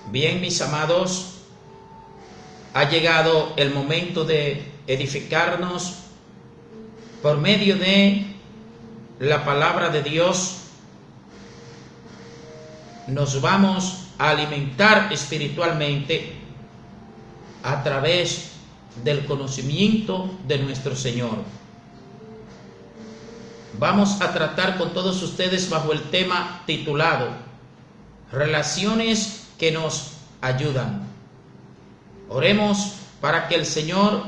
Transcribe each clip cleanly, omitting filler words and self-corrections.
Bien, mis amados, ha llegado el momento de edificarnos por medio de la palabra de Dios. Nos vamos a alimentar espiritualmente a través del conocimiento de nuestro Señor. Vamos a tratar con todos ustedes bajo el tema titulado Relaciones que nos ayudan. Oremos para que el Señor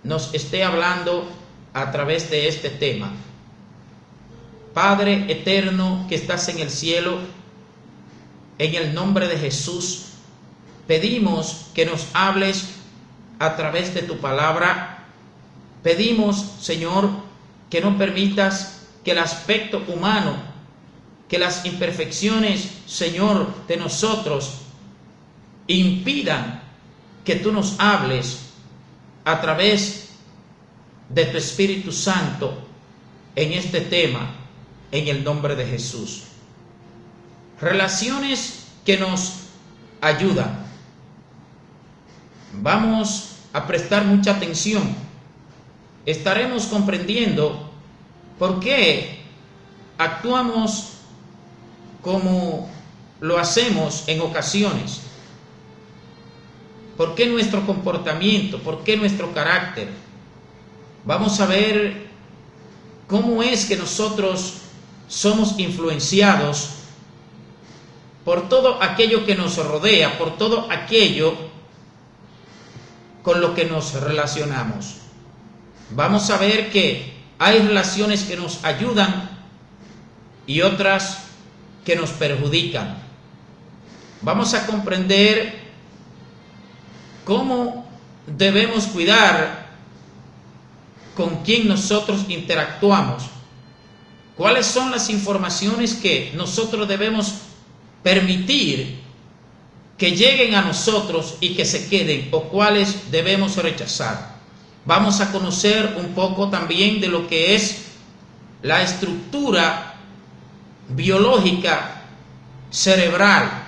nos esté hablando a través de este tema. Padre eterno que estás en el cielo, en el nombre de Jesús, pedimos que nos hables a través de tu palabra. Pedimos, Señor, que no permitas que el aspecto humano, que las imperfecciones, Señor, de nosotros impidan que tú nos hables a través de tu Espíritu Santo en este tema, en el nombre de Jesús. Relaciones que nos ayudan. Vamos a prestar mucha atención. Estaremos comprendiendo por qué actuamos como lo hacemos en ocasiones. ¿Por qué nuestro comportamiento? ¿Por qué nuestro carácter? Vamos a ver cómo es que nosotros somos influenciados por todo aquello que nos rodea, por todo aquello con lo que nos relacionamos. Vamos a ver que hay relaciones que nos ayudan y otras que nos perjudican. Vamos a comprender cómo debemos cuidar con quién nosotros interactuamos, cuáles son las informaciones que nosotros debemos permitir que lleguen a nosotros y que se queden, o cuáles debemos rechazar. Vamos a conocer un poco también de lo que es la estructura biológica cerebral.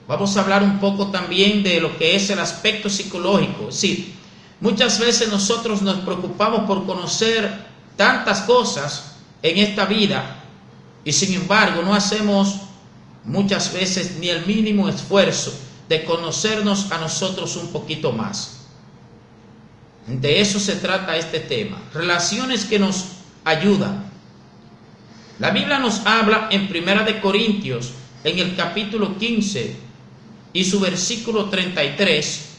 Vamos a hablar un poco también de lo que es el aspecto psicológico. Es decir, muchas veces nosotros nos preocupamos por conocer tantas cosas en esta vida y sin embargo no hacemos muchas veces ni el mínimo esfuerzo de conocernos a nosotros un poquito más. De eso se trata este tema, relaciones que nos ayudan. La Biblia nos habla en 1 Corintios, en el capítulo 15 y su versículo 33,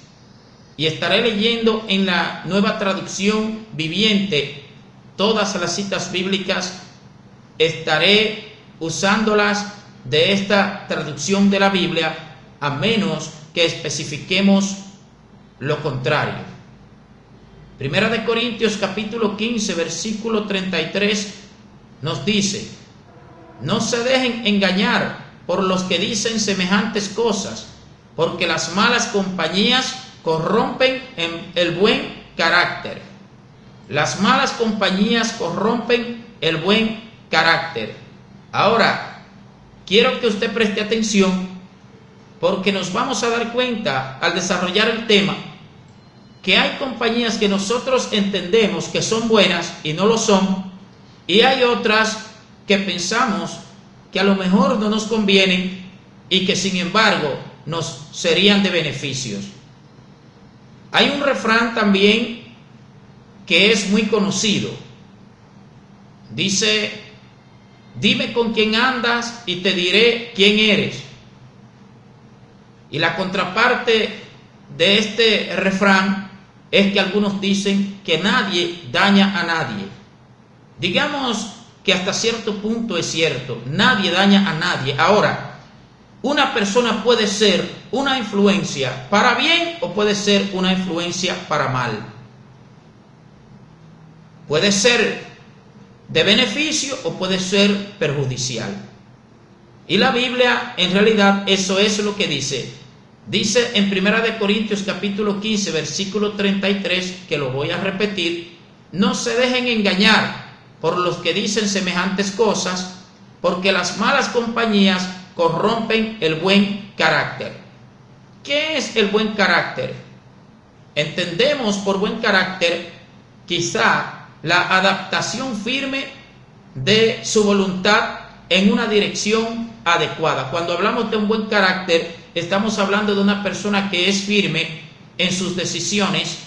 y estaré leyendo en la Nueva Traducción Viviente todas las citas bíblicas, estaré usándolas de esta traducción de la Biblia, a menos que especifiquemos lo contrario. 1 Corintios capítulo 15, versículo 33 nos dice: no se dejen engañar por los que dicen semejantes cosas, porque las malas compañías corrompen el buen carácter. Las malas compañías corrompen el buen carácter. Ahora, quiero que usted preste atención, porque nos vamos a dar cuenta al desarrollar el tema que hay compañías que nosotros entendemos que son buenas y no lo son, y hay otras que pensamos que a lo mejor no nos convienen y que sin embargo nos serían de beneficios. Hay un refrán también que es muy conocido. Dice: dime con quién andas y te diré quién eres. Y la contraparte de este refrán es que algunos dicen que nadie daña a nadie. Digamos que hasta cierto punto es cierto, nadie daña a nadie. Ahora, una persona puede ser una influencia para bien o puede ser una influencia para mal. Puede ser de beneficio o puede ser perjudicial. Y la Biblia, en realidad, eso es lo que dice. Dice en 1 Corintios capítulo 15, versículo 33, que lo voy a repetir: no se dejen engañar por los que dicen semejantes cosas, porque las malas compañías corrompen el buen carácter. ¿Qué es el buen carácter? Entendemos por buen carácter quizá la adaptación firme de su voluntad en una dirección adecuada. Cuando hablamos de un buen carácter, estamos hablando de una persona que es firme en sus decisiones,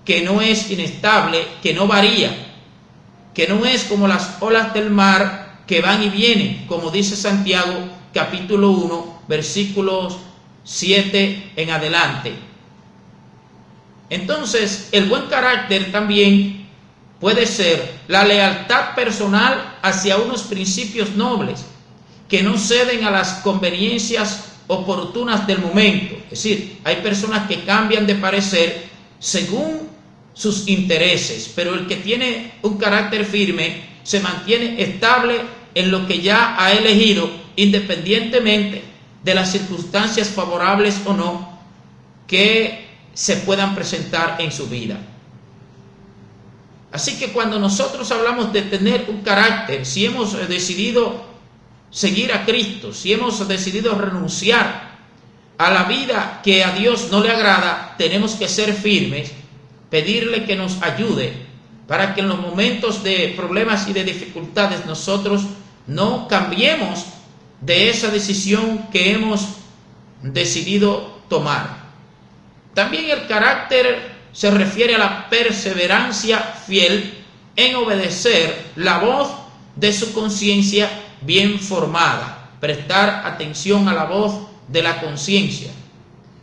que no es inestable, que no varía, que no es como las olas del mar que van y vienen, como dice Santiago capítulo 1, versículos 7 en adelante. Entonces, el buen carácter también puede ser la lealtad personal hacia unos principios nobles que no ceden a las conveniencias oportunas del momento. Es decir, hay personas que cambian de parecer según sus intereses, pero el que tiene un carácter firme se mantiene estable en lo que ya ha elegido, independientemente de las circunstancias favorables o no que se puedan presentar en su vida. Así que cuando nosotros hablamos de tener un carácter, si hemos decidido seguir a Cristo, si hemos decidido renunciar a la vida que a Dios no le agrada, tenemos que ser firmes, pedirle que nos ayude para que en los momentos de problemas y de dificultades nosotros no cambiemos de esa decisión que hemos decidido tomar. También el carácter se refiere a la perseverancia fiel en obedecer la voz de su conciencia bien formada, prestar atención a la voz de la conciencia,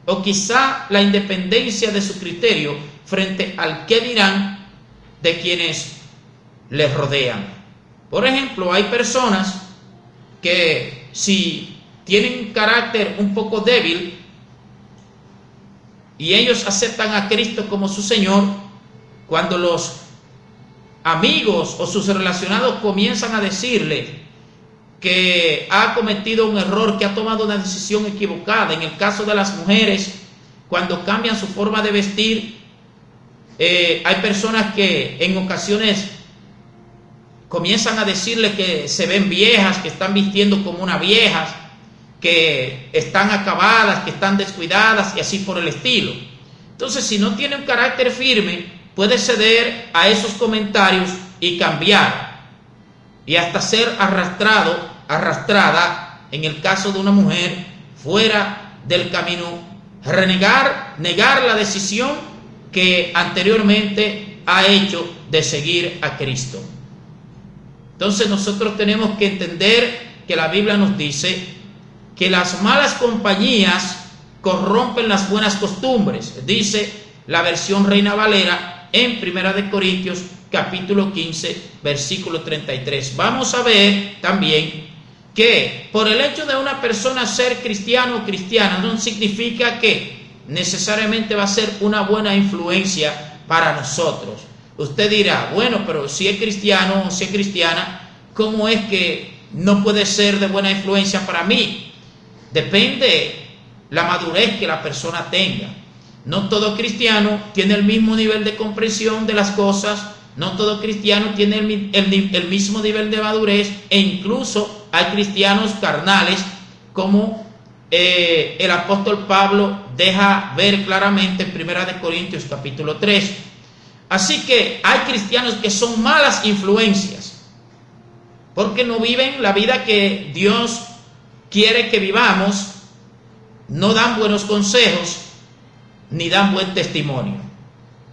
o quizá la independencia de su criterio frente al qué dirán de quienes les rodean. Por ejemplo, hay personas que si tienen un carácter un poco débil y ellos aceptan a Cristo como su Señor, cuando los amigos o sus relacionados comienzan a decirle que ha cometido un error, que ha tomado una decisión equivocada, en el caso de las mujeres, cuando cambian su forma de vestir, hay personas que en ocasiones comienzan a decirle que se ven viejas, que están vistiendo como unas viejas, que están acabadas, que están descuidadas y así por el estilo. Entonces, si no tiene un carácter firme, puede ceder a esos comentarios y cambiar, y hasta ser arrastrada, en el caso de una mujer, fuera del camino, negar la decisión que anteriormente ha hecho de seguir a Cristo. Entonces nosotros tenemos que entender que la Biblia nos dice que las malas compañías corrompen las buenas costumbres, dice la versión Reina Valera en 1 Corintios capítulo 15, versículo 33. Vamos a ver también que por el hecho de una persona ser cristiano o cristiana no significa que necesariamente va a ser una buena influencia para nosotros. Usted dirá, bueno, pero si es cristiano o si es cristiana, ¿cómo es que no puede ser de buena influencia para mí? Depende la madurez que la persona tenga. No todo cristiano tiene el mismo nivel de comprensión de las cosas, no todo cristiano tiene el mismo nivel de madurez, e incluso hay cristianos carnales, como el apóstol Pablo deja ver claramente en 1 Corintios capítulo 3. Así que hay cristianos que son malas influencias, porque no viven la vida que Dios quiere que vivamos, no dan buenos consejos, ni dan buen testimonio.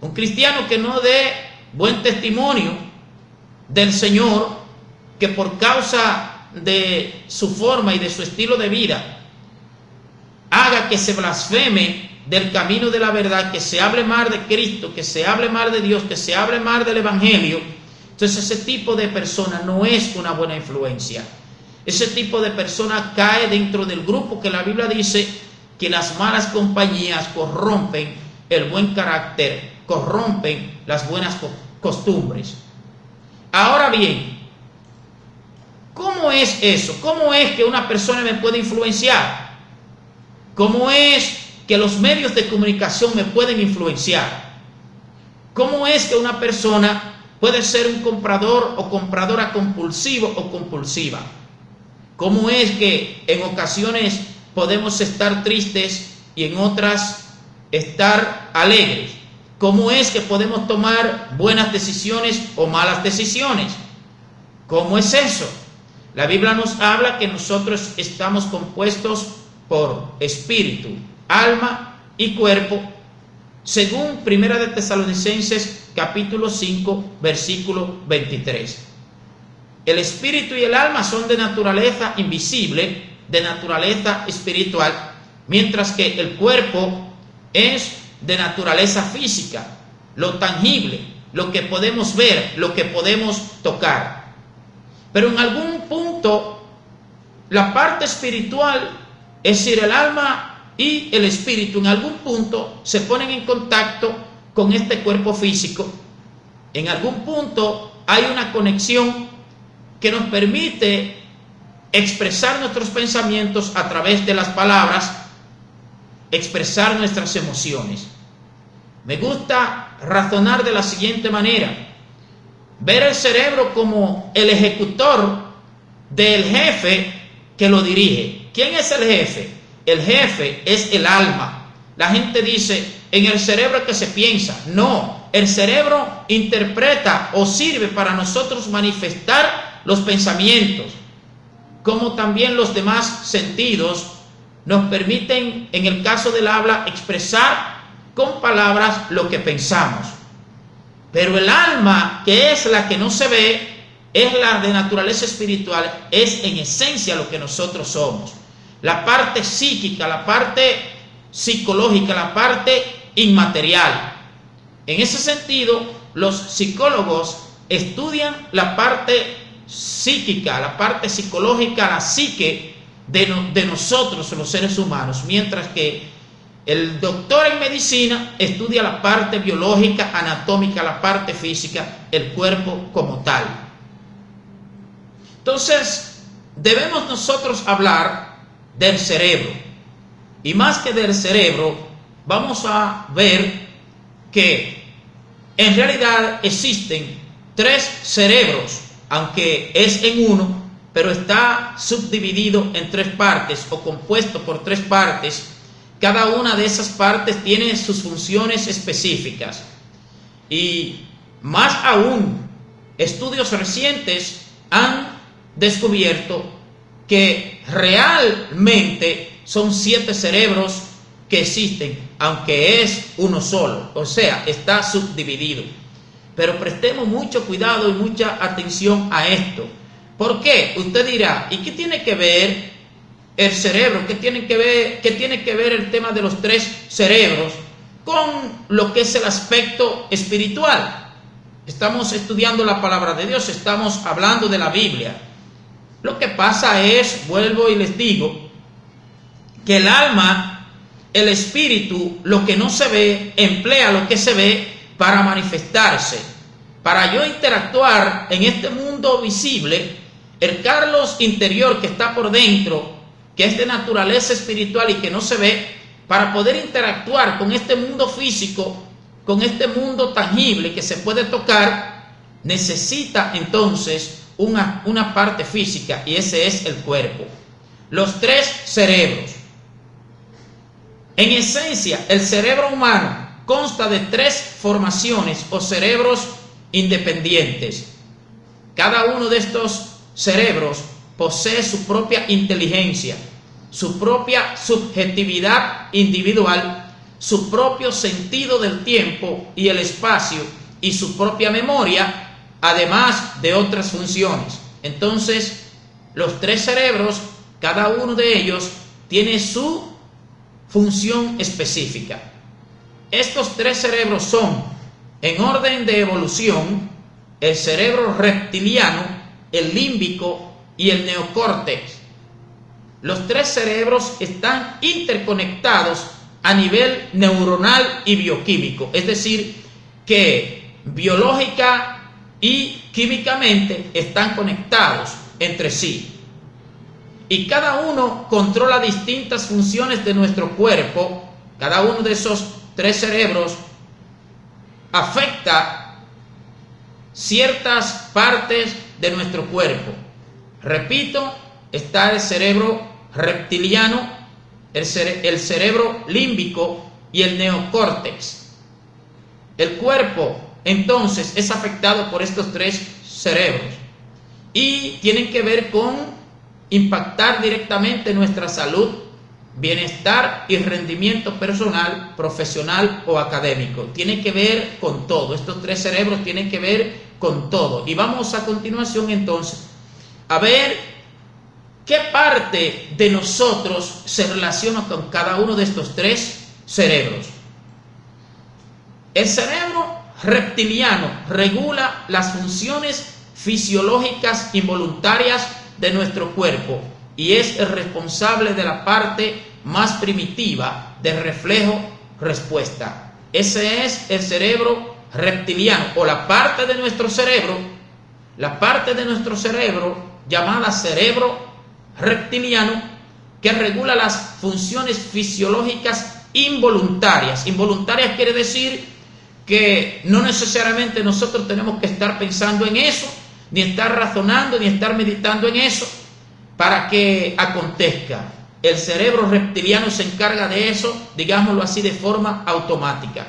Un cristiano que no dé buen testimonio del Señor, que por causa de su forma y de su estilo de vida haga que se blasfeme del camino de la verdad, que se hable mal de Cristo, que se hable mal de Dios, que se hable mal del Evangelio, entonces ese tipo de persona no es una buena influencia. Ese tipo de persona cae dentro del grupo que la Biblia dice que las malas compañías corrompen el buen carácter, corrompen las buenas costumbres. Ahora bien, ¿cómo es eso? ¿Cómo es que una persona me puede influenciar? ¿Cómo es que los medios de comunicación me pueden influenciar? ¿Cómo es que una persona puede ser un comprador o compradora compulsivo o compulsiva? ¿Cómo es que en ocasiones podemos estar tristes y en otras estar alegres. ¿Cómo es que podemos tomar buenas decisiones o malas decisiones? ¿Cómo es eso? La Biblia nos habla que nosotros estamos compuestos por espíritu, alma y cuerpo, según 1 de Tesalonicenses capítulo 5, versículo 23. El espíritu y el alma son de naturaleza invisible, de naturaleza espiritual, mientras que el cuerpo es de naturaleza física, lo tangible, lo que podemos ver, lo que podemos tocar. Pero en algún punto, la parte espiritual, es decir, el alma y el espíritu, en algún punto se ponen en contacto con este cuerpo físico. En algún punto hay una conexión que nos permite expresar nuestros pensamientos a través de las palabras, expresar nuestras emociones. Me gusta razonar de la siguiente manera: ver el cerebro como el ejecutor del jefe que lo dirige. ¿Quién es el jefe? El jefe es el alma. La gente dice, en el cerebro que se piensa. No, el cerebro interpreta o sirve para nosotros manifestar los pensamientos, como también los demás sentidos nos permiten, en el caso del habla, expresar con palabras lo que pensamos. Pero el alma, que es la que no se ve, es la de naturaleza espiritual, es en esencia lo que nosotros somos. La parte psíquica, la parte psicológica, la parte inmaterial. En ese sentido, los psicólogos estudian la parte psíquica, la parte psicológica, la psique de nosotros, los seres humanos, mientras que el doctor en medicina estudia la parte biológica, anatómica, la parte física, el cuerpo como tal. Entonces, debemos nosotros hablar del cerebro. Y más que del cerebro, vamos a ver que en realidad existen 3 cerebros, aunque es en uno, pero está subdividido en 3 partes o compuesto por 3 partes. Cada una de esas partes tiene sus funciones específicas. Y más aún, estudios recientes han descubierto que realmente son 7 cerebros que existen, aunque es uno solo, o sea, está subdividido. Pero prestemos mucho cuidado y mucha atención a esto. ¿Por qué? Usted dirá, ¿y qué tiene que ver el cerebro? ¿Qué tiene que ver el tema de los 3 cerebros con lo que es el aspecto espiritual? Estamos estudiando la palabra de Dios, estamos hablando de la Biblia. Lo que pasa es, vuelvo y les digo, que el alma, el espíritu, lo que no se ve, emplea lo que se ve para manifestarse. Para yo interactuar en este mundo visible, el Carlos interior que está por dentro, que es de naturaleza espiritual y que no se ve, para poder interactuar con este mundo físico, con este mundo tangible que se puede tocar, necesita entonces una parte física, y ese es el cuerpo. Los 3 cerebros. En esencia, el cerebro humano consta de 3 formaciones o cerebros independientes. Cada uno de estos cerebros posee su propia inteligencia, su propia subjetividad individual, su propio sentido del tiempo y el espacio y su propia memoria, además de otras funciones. Entonces, los 3 cerebros, cada uno de ellos tiene su función específica. Estos 3 cerebros son, en orden de evolución, el cerebro reptiliano, el límbico y el neocórtex. Los 3 cerebros están interconectados a nivel neuronal y bioquímico, es decir, que biológica y químicamente están conectados entre sí. Y cada uno controla distintas funciones de nuestro cuerpo. Cada uno de esos 3 cerebros afecta ciertas partes de nuestro cuerpo. Repito, está el cerebro reptiliano, el cerebro límbico y el neocórtex. El cuerpo entonces es afectado por estos tres cerebros y tienen que ver con impactar directamente nuestra salud, bienestar y rendimiento personal, profesional o académico. Tiene que ver con todo. Estos tres cerebros tienen que ver con todo. Y vamos a continuación entonces a ver qué parte de nosotros se relaciona con cada uno de estos tres cerebros. El cerebro reptiliano regula las funciones fisiológicas involuntarias de nuestro cuerpo y es el responsable de la parte más primitiva del reflejo-respuesta. Ese es el cerebro reptiliano, o la parte de nuestro cerebro llamada cerebro reptiliano, que regula las funciones fisiológicas involuntarias. Involuntarias quiere decir que no necesariamente nosotros tenemos que estar pensando en eso, ni estar razonando, ni estar meditando en eso para que acontezca. El cerebro reptiliano se encarga de eso, digámoslo así, de forma automática.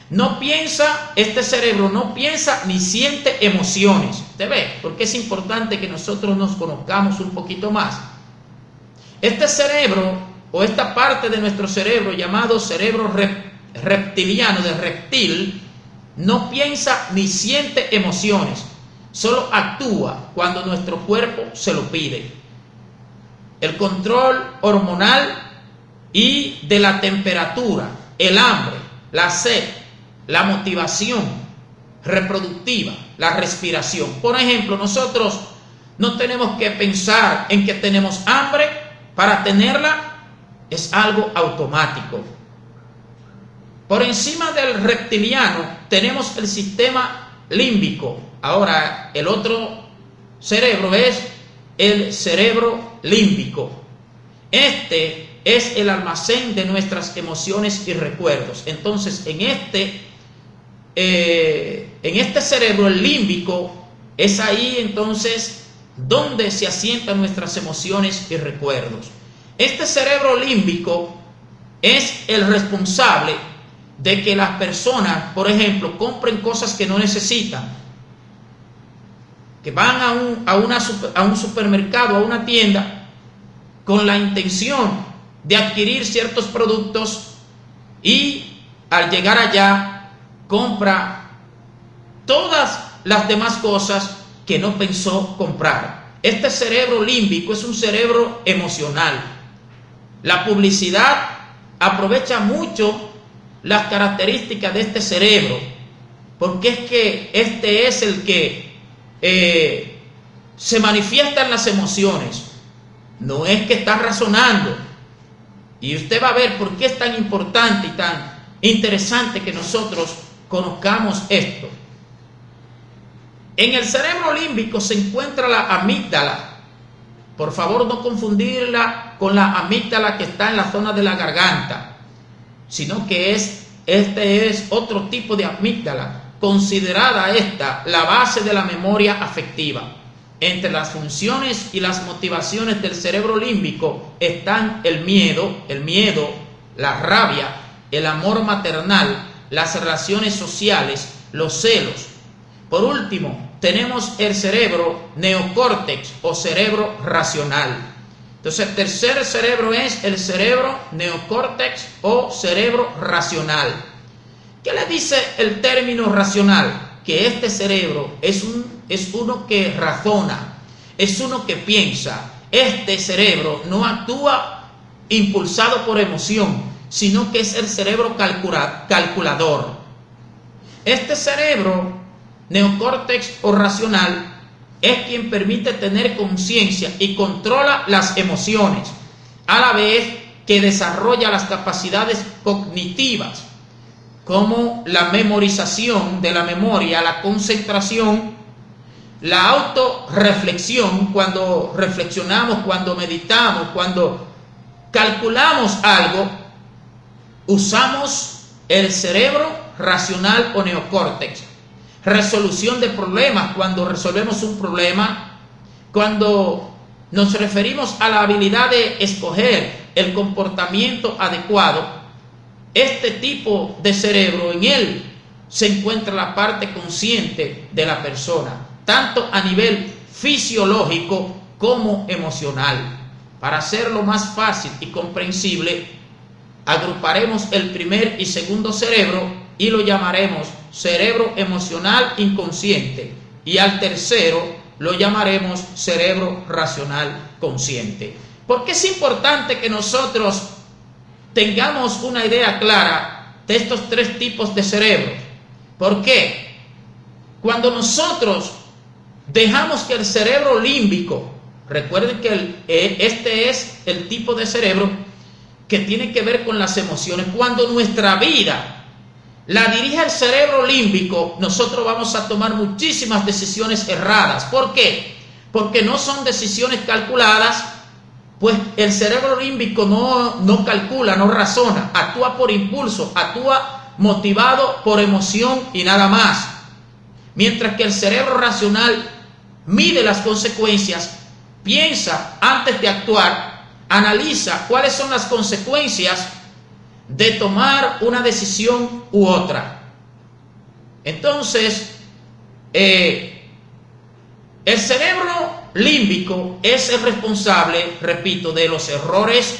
No piensa, este cerebro no piensa ni siente emociones. ¿Te ves? Porque es importante que nosotros nos conozcamos un poquito más. Este cerebro, o esta parte de nuestro cerebro llamado cerebro reptiliano, de reptil, no piensa ni siente emociones. Solo actúa cuando nuestro cuerpo se lo pide. El control hormonal y de la temperatura, el hambre, la sed, la motivación reproductiva, la respiración. Por ejemplo, nosotros no tenemos que pensar en que tenemos hambre para tenerla, es algo automático. Por encima del reptiliano tenemos el sistema límbico. Ahora, el otro cerebro es el cerebro límbico. Este es el almacén de nuestras emociones y recuerdos. Entonces, en este cerebro, el límbico, es ahí entonces donde se asientan nuestras emociones y recuerdos. Este cerebro límbico es el responsable de que las personas, por ejemplo, compren cosas que no necesitan, que van a un supermercado, a una tienda, con la intención de adquirir ciertos productos y al llegar allá compra todas las demás cosas que no pensó comprar. Este cerebro límbico es un cerebro emocional. La publicidad aprovecha mucho las características de este cerebro, porque es que este es el que se manifiesta en las emociones. No es que está razonando. Y usted va a ver por qué es tan importante y tan interesante que nosotros conozcamos esto. En el cerebro límbico se encuentra la amígdala. Por favor, no confundirla con la amígdala que está en la zona de la garganta, sino que este es otro tipo de amígdala, considerada esta la base de la memoria afectiva. Entre las funciones y las motivaciones del cerebro límbico están el miedo, la rabia, el amor maternal, las relaciones sociales, los celos. Por último, tenemos el cerebro neocórtex o cerebro racional. Entonces, el tercer cerebro es el cerebro neocórtex o cerebro racional. ¿Qué le dice el término racional? Que este cerebro es uno que razona, es uno que piensa. Este cerebro no actúa impulsado por emoción, sino que es el cerebro calculador. Este cerebro neocórtex o racional es quien permite tener conciencia y controla las emociones, a la vez que desarrolla las capacidades cognitivas, como la memorización de la memoria, la concentración, la autorreflexión, cuando reflexionamos, cuando meditamos, cuando calculamos algo, usamos el cerebro racional o neocórtex. Resolución de problemas, cuando resolvemos un problema, cuando nos referimos a la habilidad de escoger el comportamiento adecuado. Este tipo de cerebro, en él se encuentra la parte consciente de la persona, tanto a nivel fisiológico como emocional. Para hacerlo más fácil y comprensible, agruparemos el primer y segundo cerebro y lo llamaremos cerebro emocional inconsciente, y al tercero lo llamaremos cerebro racional consciente. ¿Por qué es importante que nosotros tengamos una idea clara de estos tres tipos de cerebro? ¿Por qué? Cuando nosotros dejamos que el cerebro límbico, recuerden que este es el tipo de cerebro que tiene que ver con las emociones, cuando nuestra vida la dirige el cerebro límbico, nosotros vamos a tomar muchísimas decisiones erradas. ¿Por qué? Porque no son decisiones calculadas, pues el cerebro límbico no calcula, no razona, actúa por impulso, actúa motivado por emoción y nada más. Mientras que el cerebro racional mide las consecuencias, piensa antes de actuar, analiza cuáles son las consecuencias de tomar una decisión u otra. Entonces, el cerebro límbico es el responsable, repito, de los errores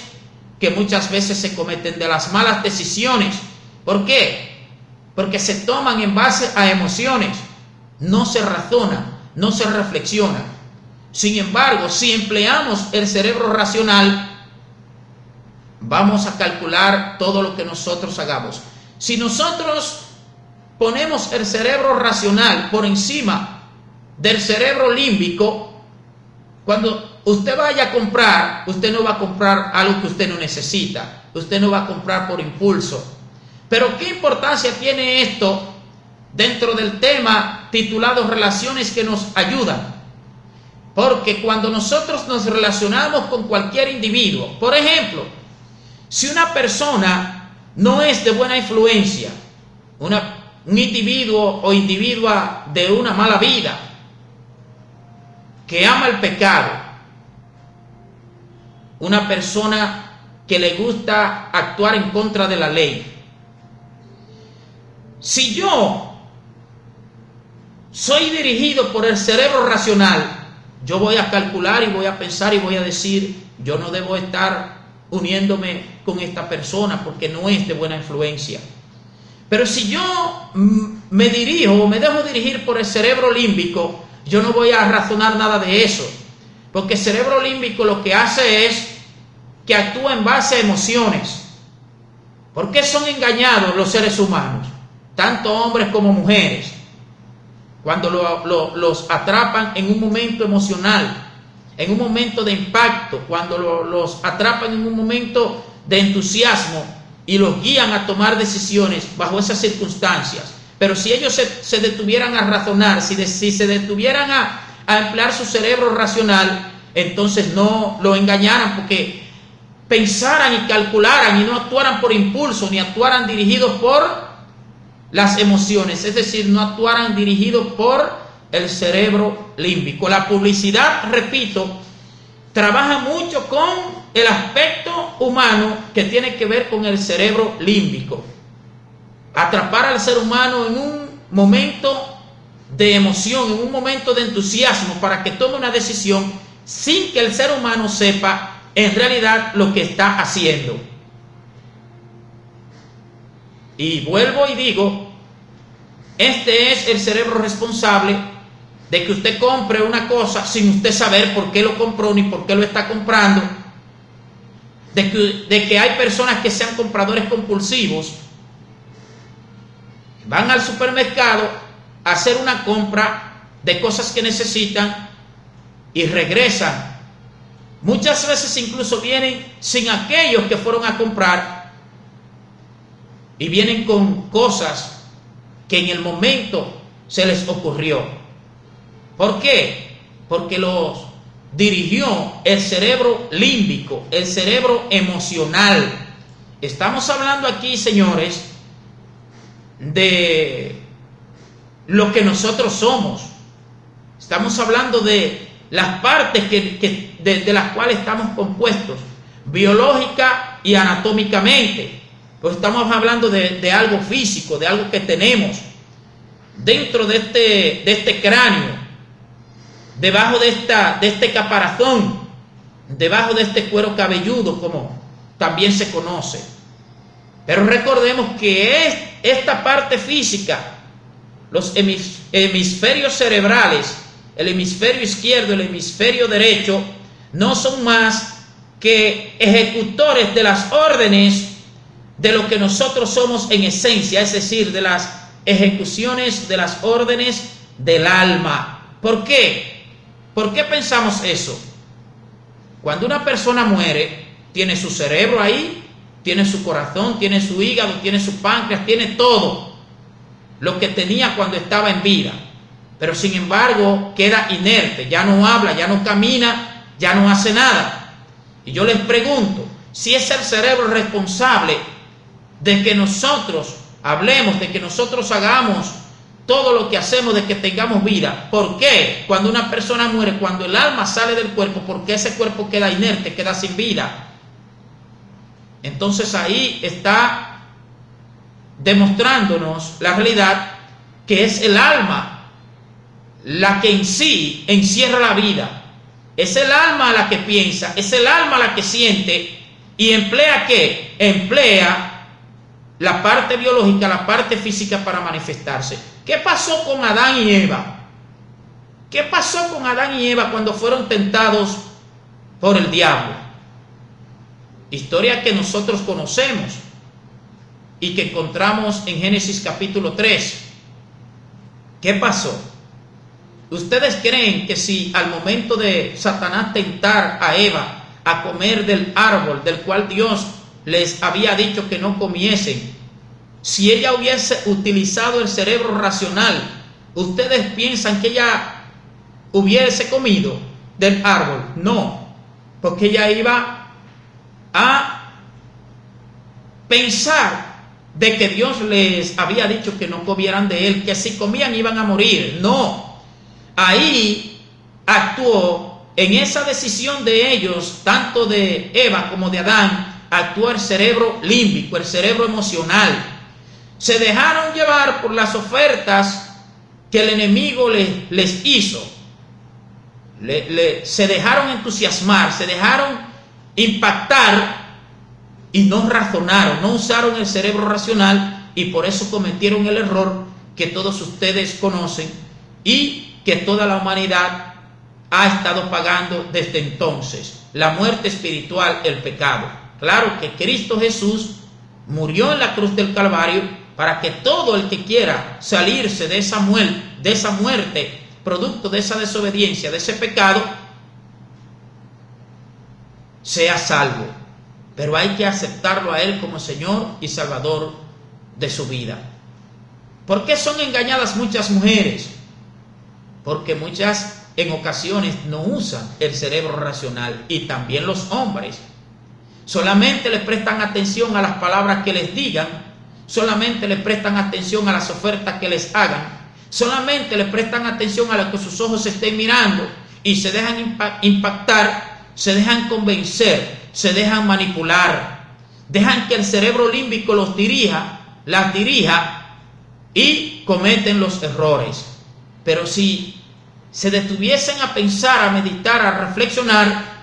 que muchas veces se cometen, de las malas decisiones. ¿Por qué? Porque se toman en base a emociones, no se razona, no se reflexiona. Sin embargo, si empleamos el cerebro racional, vamos a calcular todo lo que nosotros hagamos. Si nosotros ponemos el cerebro racional por encima del cerebro límbico, cuando usted vaya a comprar, usted no va a comprar algo que usted no necesita, usted no va a comprar por impulso. Pero ¿qué importancia tiene esto dentro del tema titulado Relaciones que nos ayudan? Porque cuando nosotros nos relacionamos con cualquier individuo, por ejemplo, si una persona no es de buena influencia, un individuo o individua de una mala vida, que ama el pecado, una persona que le gusta actuar en contra de la ley, si yo soy dirigido por el cerebro racional, yo voy a calcular y voy a pensar y voy a decir, yo no debo estar uniéndome con esta persona porque no es de buena influencia. Pero si yo me dirijo o me dejo dirigir por el cerebro límbico, yo no voy a razonar nada de eso, porque el cerebro límbico lo que hace es que actúa en base a emociones. ¿Por qué son engañados los seres humanos, tanto hombres como mujeres? Cuando los atrapan en un momento emocional, en un momento de impacto, cuando los atrapan en un momento de entusiasmo y los guían a tomar decisiones bajo esas circunstancias. Pero si ellos se detuvieran a razonar, si se detuvieran a emplear su cerebro racional, entonces no lo engañaran, porque pensaran y calcularan y no actuaran por impulso, ni actuaran dirigidos por las emociones, es decir, no actuaran dirigidos por el cerebro límbico. La publicidad, repito, trabaja mucho con el aspecto humano que tiene que ver con el cerebro límbico. Atrapar al ser humano en un momento de emoción, en un momento de entusiasmo, para que tome una decisión sin que el ser humano sepa en realidad lo que está haciendo. Y vuelvo y digo, este es el cerebro responsable de que usted compre una cosa sin usted saber por qué lo compró ni por qué lo está comprando, de que hay personas que sean compradores compulsivos, van al supermercado a hacer una compra de cosas que necesitan y regresan. Muchas veces incluso vienen sin aquellos que fueron a comprar y vienen con cosas que en el momento se les ocurrió. ¿Por qué? Porque los dirigió el cerebro límbico, el cerebro emocional. Estamos hablando aquí, señores, de lo que nosotros somos. Estamos hablando de las partes de las cuales estamos compuestos, biológica y anatómicamente. Pues estamos hablando de algo físico, de algo que tenemos dentro de este cráneo, debajo de este caparazón, debajo de este cuero cabelludo, como también se conoce. Pero recordemos que esta parte física, los hemisferios cerebrales, el hemisferio izquierdo y el hemisferio derecho, no son más que ejecutores de las órdenes de lo que nosotros somos en esencia, es decir, de las ejecuciones de las órdenes del alma. ¿Por qué? ¿Por qué pensamos eso? Cuando una persona muere, tiene su cerebro ahí, tiene su corazón, tiene su hígado, tiene su páncreas, tiene todo lo que tenía cuando estaba en vida. Pero sin embargo queda inerte, ya no habla, ya no camina, ya no hace nada. Y yo les pregunto, si es el cerebro responsable de que nosotros hablemos, de que nosotros hagamos todo lo que hacemos, de que tengamos vida, ¿por qué cuando una persona muere, cuando el alma sale del cuerpo, por qué ese cuerpo queda inerte, queda sin vida? Entonces ahí está demostrándonos la realidad que es el alma la que en sí encierra la vida. Es el alma la que piensa, es el alma la que siente y emplea ¿qué? Emplea la parte biológica, la parte física para manifestarse. ¿Qué pasó con Adán y Eva? ¿Qué pasó con Adán y Eva cuando fueron tentados por el diablo? Historia que nosotros conocemos y que encontramos en Génesis capítulo 3. ¿Qué pasó? ¿Ustedes creen que si al momento de Satanás tentar a Eva a comer del árbol del cual Dios les había dicho que no comiesen, si ella hubiese utilizado el cerebro racional, ¿ustedes piensan que ella hubiese comido del árbol? No, porque ella iba a pensar de que Dios les había dicho que no comieran de él, que si comían iban a morir. No, ahí actuó, en esa decisión de ellos, tanto de Eva como de Adán, actuó el cerebro límbico, el cerebro emocional. Se dejaron llevar por las ofertas que el enemigo les hizo. Se dejaron entusiasmar, se dejaron impactar y no razonaron, no usaron el cerebro racional, y por eso cometieron el error que todos ustedes conocen y que toda la humanidad ha estado pagando desde entonces: la muerte espiritual, el pecado. Claro que Cristo Jesús murió en la cruz del Calvario para que todo el que quiera salirse de esa muerte, producto de esa desobediencia, de ese pecado, sea salvo. Pero hay que aceptarlo a Él como Señor y Salvador de su vida. ¿Por qué son engañadas muchas mujeres? Porque muchas en ocasiones no usan el cerebro racional, y también los hombres. Solamente le prestan atención a las palabras que les digan, solamente le prestan atención a las ofertas que les hagan, solamente le prestan atención a lo que sus ojos estén mirando, y se dejan impactar, se dejan convencer, se dejan manipular, dejan que el cerebro límbico las dirija y cometen los errores. Pero si se detuviesen a pensar, a meditar, a reflexionar,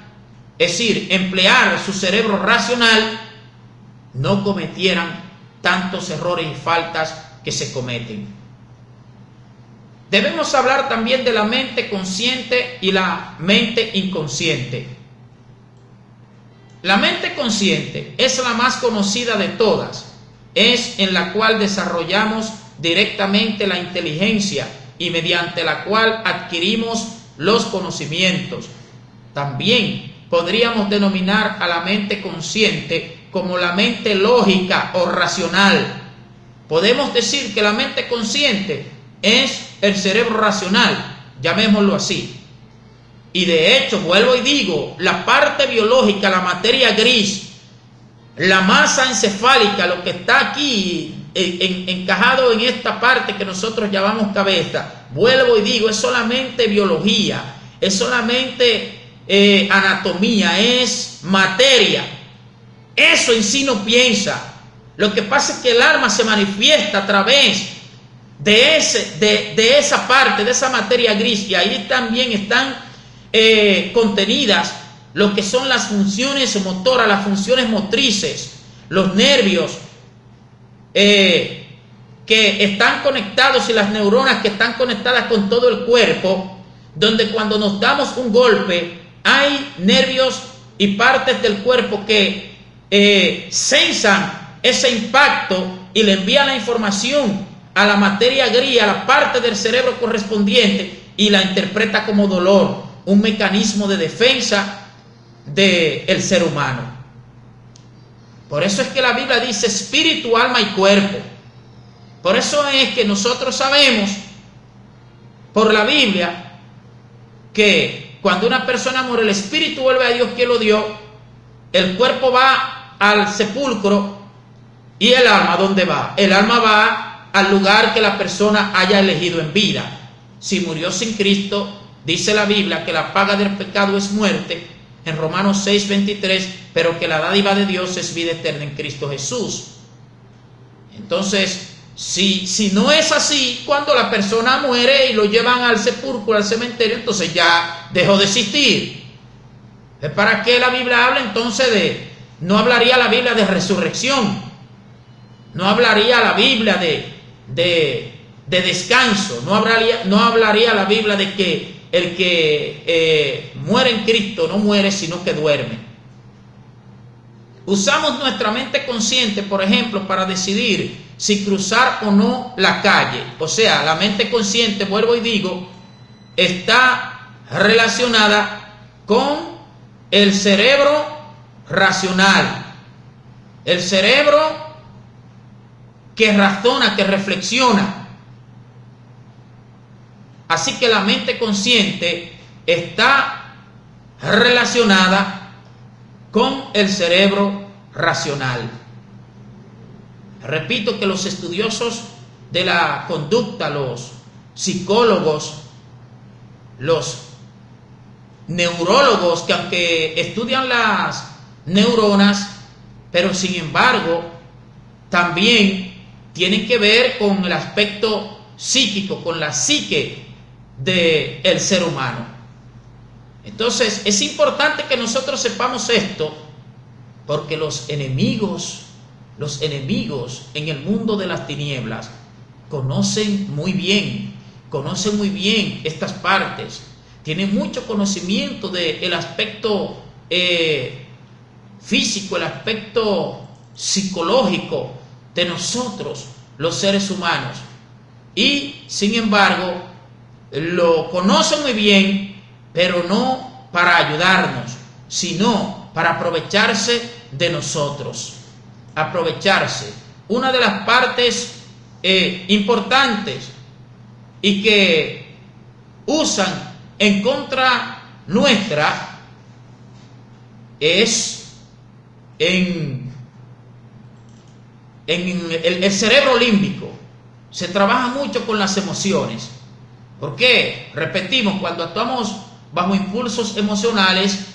es decir, emplear su cerebro racional, no cometieran tantos errores y faltas que se cometen. Debemos hablar también de la mente consciente y la mente inconsciente. La mente consciente es la más conocida de todas, es en la cual desarrollamos directamente la inteligencia y mediante la cual adquirimos los conocimientos. También podríamos denominar a la mente consciente como la mente lógica o racional. Podemos decir que la mente consciente es el cerebro racional, llamémoslo así. Y de hecho, vuelvo y digo, la parte biológica, la materia gris, la masa encefálica, lo que está aquí encajado en esta parte que nosotros llamamos cabeza, vuelvo y digo, es solamente biología, es solamente anatomía, es materia. Eso en sí no piensa. Lo que pasa es que el alma se manifiesta a través de esa parte, de esa materia gris, y ahí también están contenidas lo que son las funciones motoras, las funciones motrices, los nervios que están conectados y las neuronas que están conectadas con todo el cuerpo, donde cuando nos damos un golpe hay nervios y partes del cuerpo que sensan ese impacto y le envían la información a la materia gris, a la parte del cerebro correspondiente, y la interpreta como dolor, un mecanismo de defensa del ser humano. Por eso es que la Biblia dice espíritu, alma y cuerpo. Por eso es que nosotros sabemos por la Biblia que cuando una persona muere, el espíritu vuelve a Dios que lo dio, el cuerpo va al sepulcro, y el alma, ¿dónde va? El alma va al lugar que la persona haya elegido en vida. Si murió sin Cristo, dice la Biblia que la paga del pecado es muerte, en Romanos 6:23, pero que la dádiva de Dios es vida eterna en Cristo Jesús. Entonces, si no es así, cuando la persona muere y lo llevan al sepulcro, al cementerio, entonces ya dejó de existir. ¿Para qué la Biblia habla entonces no hablaría la Biblia de resurrección? No hablaría la Biblia de descanso, no hablaría la Biblia de que el que muere en Cristo no muere, sino que duerme. Usamos nuestra mente consciente, por ejemplo, para decidir si cruzar o no la calle. O sea, la mente consciente, vuelvo y digo, está relacionada con el cerebro racional. El cerebro que razona, que reflexiona. Así que la mente consciente está relacionada con el cerebro racional. Repito que los estudiosos de la conducta, los psicólogos, los neurólogos, que aunque estudian las neuronas, pero sin embargo también tienen que ver con el aspecto psíquico, con la psique del ser humano. Entonces es importante que nosotros sepamos esto, porque los enemigos en el mundo de las tinieblas conocen muy bien estas partes, tienen mucho conocimiento del aspecto físico, el aspecto psicológico de nosotros, los seres humanos, y sin embargo lo conocen muy bien, pero no para ayudarnos, sino para aprovecharse de nosotros. Aprovecharse. Una de las partes importantes y que usan en contra nuestra es en el cerebro límbico. Se trabaja mucho con las emociones. ¿Por qué? Repetimos, cuando actuamos bajo impulsos emocionales,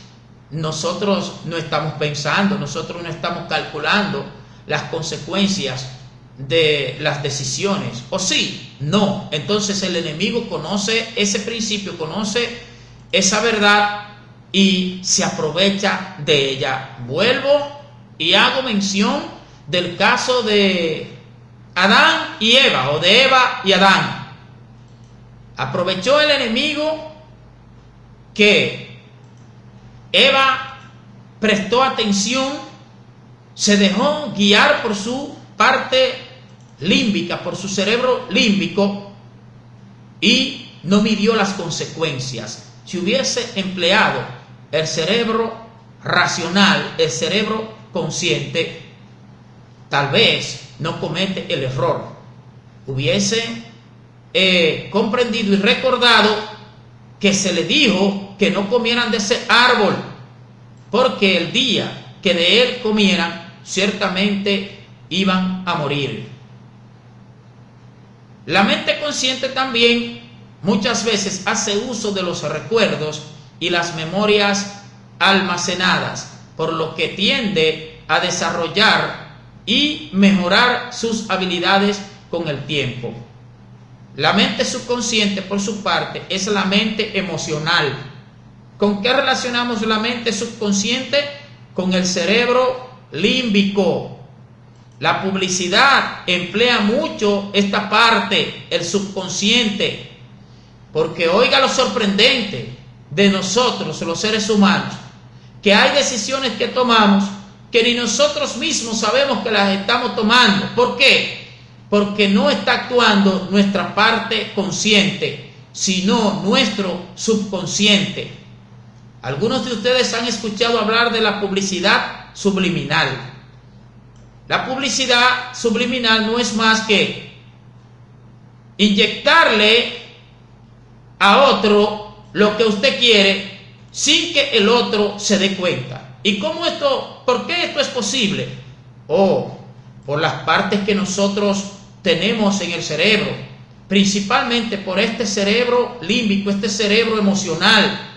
nosotros no estamos pensando, nosotros no estamos calculando las consecuencias de las decisiones. ¿O sí? No. Entonces el enemigo conoce ese principio, conoce esa verdad y se aprovecha de ella. Vuelvo y hago mención del caso de Adán y Eva, o de Eva y Adán. Aprovechó el enemigo que Eva prestó atención, se dejó guiar por su parte límbica, por su cerebro límbico, y no midió las consecuencias. Si hubiese empleado el cerebro racional, el cerebro consciente, tal vez no comete el error. Hubiese comprendido y recordado que se le dijo que no comieran de ese árbol, porque el día que de él comieran, ciertamente iban a morir. La mente consciente también muchas veces hace uso de los recuerdos y las memorias almacenadas, por lo que tiende a desarrollar y mejorar sus habilidades con el tiempo. La mente subconsciente, por su parte, es la mente emocional. ¿Con qué relacionamos la mente subconsciente? Con el cerebro límbico. La publicidad emplea mucho esta parte, el subconsciente, porque oiga lo sorprendente de nosotros, los seres humanos, que hay decisiones que tomamos que ni nosotros mismos sabemos que las estamos tomando. ¿Por qué? Porque no está actuando nuestra parte consciente, sino nuestro subconsciente. Algunos de ustedes han escuchado hablar de la publicidad subliminal. La publicidad subliminal no es más que inyectarle a otro lo que usted quiere sin que el otro se dé cuenta. ¿Y cómo esto? ¿Por qué esto es posible? Por las partes que nosotros tenemos en el cerebro, principalmente por este cerebro límbico, este cerebro emocional,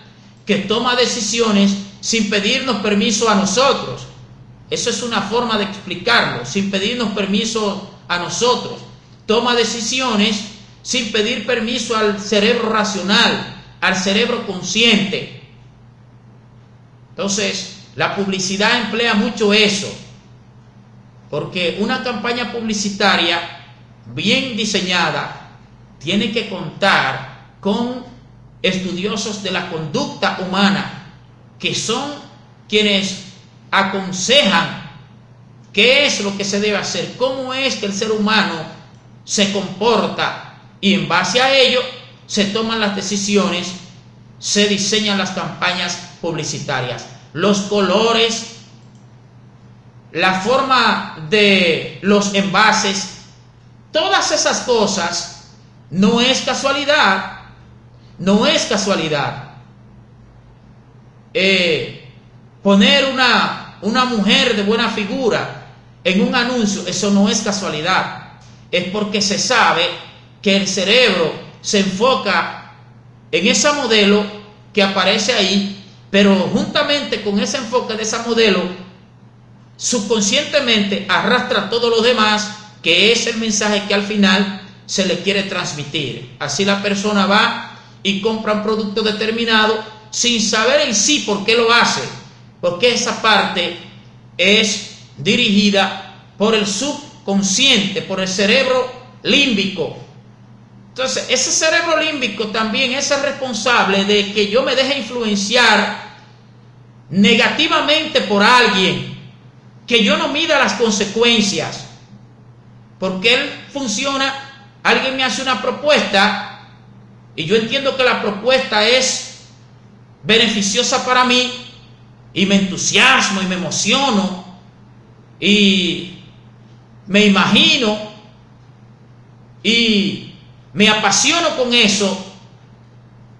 que toma decisiones sin pedirnos permiso a nosotros. Eso es una forma de explicarlo, sin pedirnos permiso a nosotros. Toma decisiones sin pedir permiso al cerebro racional, al cerebro consciente. Entonces, la publicidad emplea mucho eso, porque una campaña publicitaria bien diseñada tiene que contar con estudiosos de la conducta humana, que son quienes aconsejan qué es lo que se debe hacer, cómo es que el ser humano se comporta, y en base a ello se toman las decisiones, se diseñan las campañas publicitarias, los colores, la forma de los envases, todas esas cosas. No es casualidad, no es casualidad. Poner una mujer de buena figura en un anuncio, eso no es casualidad. Es porque se sabe que el cerebro se enfoca en esa modelo que aparece ahí, pero juntamente con ese enfoque de esa modelo, subconscientemente arrastra todo lo demás, que es el mensaje que al final se le quiere transmitir. Así la persona va y compra un producto determinado sin saber en sí por qué lo hace, porque esa parte es dirigida por el subconsciente, por el cerebro límbico. Entonces, ese cerebro límbico también es el responsable de que yo me deje influenciar negativamente por alguien, que yo no mida las consecuencias, porque él funciona. Alguien me hace una propuesta y yo entiendo que la propuesta es beneficiosa para mí, y me entusiasmo y me emociono y me imagino y me apasiono con eso,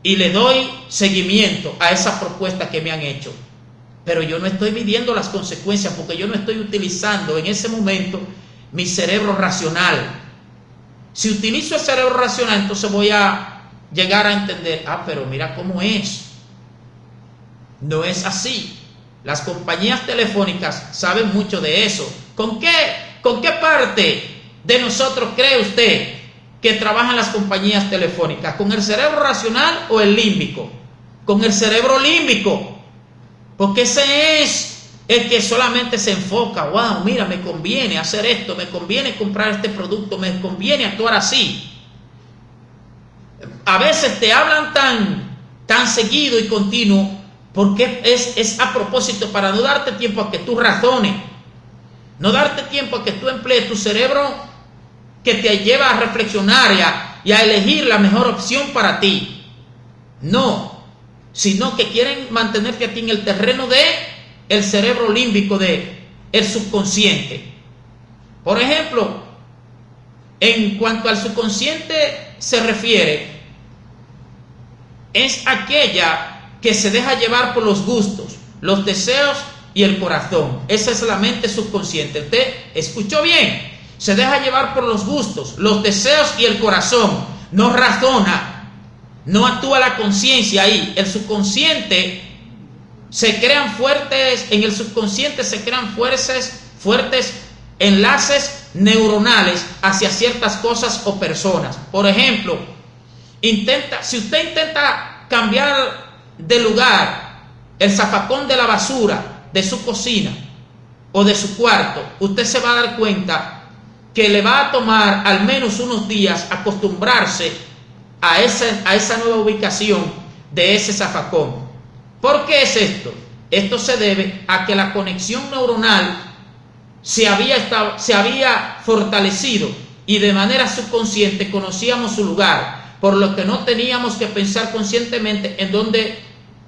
y le doy seguimiento a esa propuesta que me han hecho. Pero yo no estoy midiendo las consecuencias, porque yo no estoy utilizando en ese momento mi cerebro racional. Si utilizo el cerebro racional, entonces voy a llegar a entender, pero mira cómo es. No es así. Las compañías telefónicas saben mucho de eso. ¿Con qué parte de nosotros cree usted que trabajan las compañías telefónicas? ¿Con el cerebro racional o el límbico? Con el cerebro límbico, porque ese es el que solamente se enfoca. Wow, mira, me conviene hacer esto, me conviene comprar este producto, me conviene actuar así. A veces te hablan tan seguido y continuo, porque es a propósito, para no darte tiempo a que tú razones, no darte tiempo a que tú emplees tu cerebro, que te lleva a reflexionar y a elegir la mejor opción para ti. No, sino que quieren mantenerte a ti en el terreno de el cerebro límbico, de el subconsciente. Por ejemplo, en cuanto al subconsciente se refiere, es aquella que se deja llevar por los gustos, los deseos y el corazón. Esa es la mente subconsciente. ¿Usted escuchó bien? Se deja llevar por los gustos, los deseos y el corazón. No razona. No actúa la conciencia ahí. El subconsciente se crean fuertes, en el subconsciente se crean fuertes enlaces neuronales hacia ciertas cosas o personas. Por ejemplo, si usted intenta cambiar de lugar el zafacón de la basura de su cocina o de su cuarto, usted se va a dar cuenta que le va a tomar al menos unos días acostumbrarse a esa nueva ubicación de ese zafacón. ¿Por qué es esto? Esto se debe a que la conexión neuronal se había fortalecido y de manera subconsciente conocíamos su lugar, por lo que no teníamos que pensar conscientemente en dónde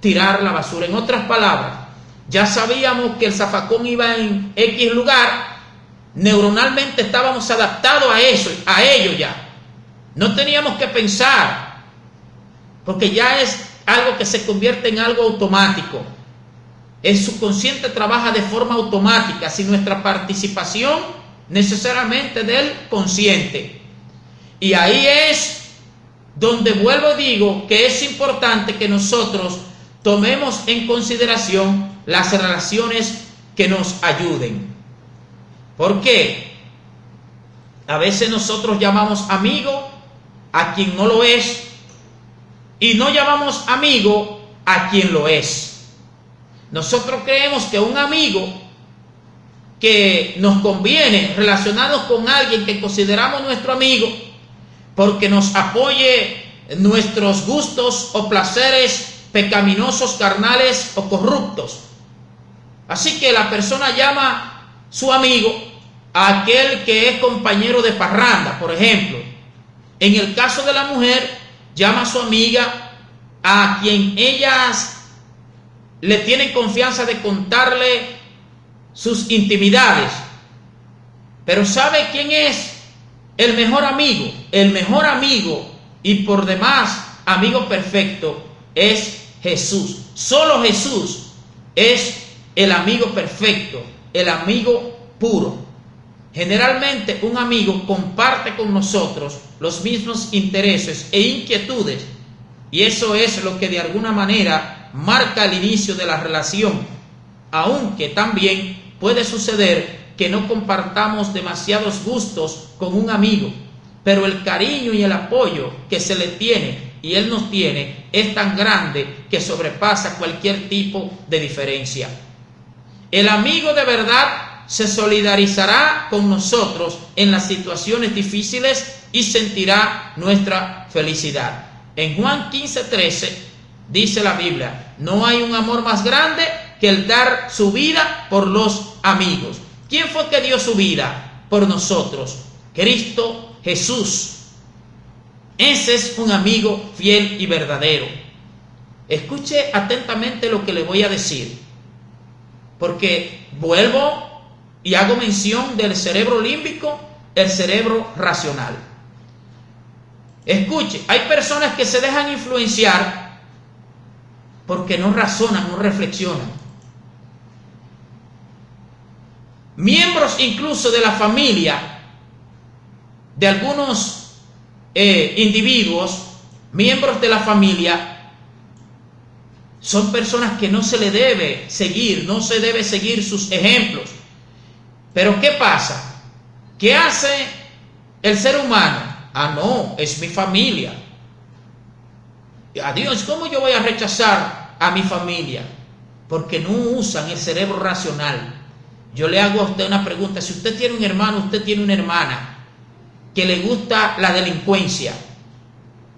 tirar la basura. En otras palabras, ya sabíamos que el zafacón iba en X lugar, neuronalmente estábamos adaptados a ello ya. No teníamos que pensar, porque ya es algo que se convierte en algo automático. El subconsciente trabaja de forma automática, sin nuestra participación necesariamente del consciente. Y ahí es donde vuelvo y digo que es importante que nosotros tomemos en consideración las relaciones que nos ayuden. ¿Por qué? A veces nosotros llamamos amigo a quien no lo es y no llamamos amigo a quien lo es. Nosotros creemos que un amigo que nos conviene relacionarnos con alguien que consideramos nuestro amigo porque nos apoye nuestros gustos o placeres pecaminosos, carnales o corruptos. Así que la persona llama su amigo a aquel que es compañero de parranda, por ejemplo. En el caso de la mujer, llama a su amiga a quien ellas le tienen confianza de contarle sus intimidades. Pero ¿sabe quién es el mejor amigo? El mejor amigo y por demás amigo perfecto es Jesús. Solo Jesús es el amigo perfecto, el amigo puro. Generalmente un amigo comparte con nosotros los mismos intereses e inquietudes, y eso es lo que de alguna manera marca el inicio de la relación, aunque también puede suceder que no compartamos demasiados gustos con un amigo, pero el cariño y el apoyo que se le tiene y él nos tiene es tan grande que sobrepasa cualquier tipo de diferencia. El amigo de verdad se solidarizará con nosotros en las situaciones difíciles y sentirá nuestra felicidad. En Juan 15:13 dice la Biblia: no hay un amor más grande que el dar su vida por los amigos. ¿Quién fue que dio su vida por nosotros? Cristo Jesús. Ese es un amigo fiel y verdadero. Escuche atentamente lo que le voy a decir, porque vuelvo y hago mención del cerebro límbico, el cerebro racional. Escuche, hay personas que se dejan influenciar porque no razonan, no reflexionan. Miembros incluso de la familia, de algunos individuos, miembros de la familia, son personas que no se le debe seguir, no se debe seguir sus ejemplos. Pero ¿qué pasa? ¿Qué hace el ser humano? Ah, no, es mi familia. Adiós, ¿cómo yo voy a rechazar a mi familia? Porque no usan el cerebro racional. Yo le hago a usted una pregunta: si usted tiene un hermano, usted tiene una hermana que le gusta la delincuencia,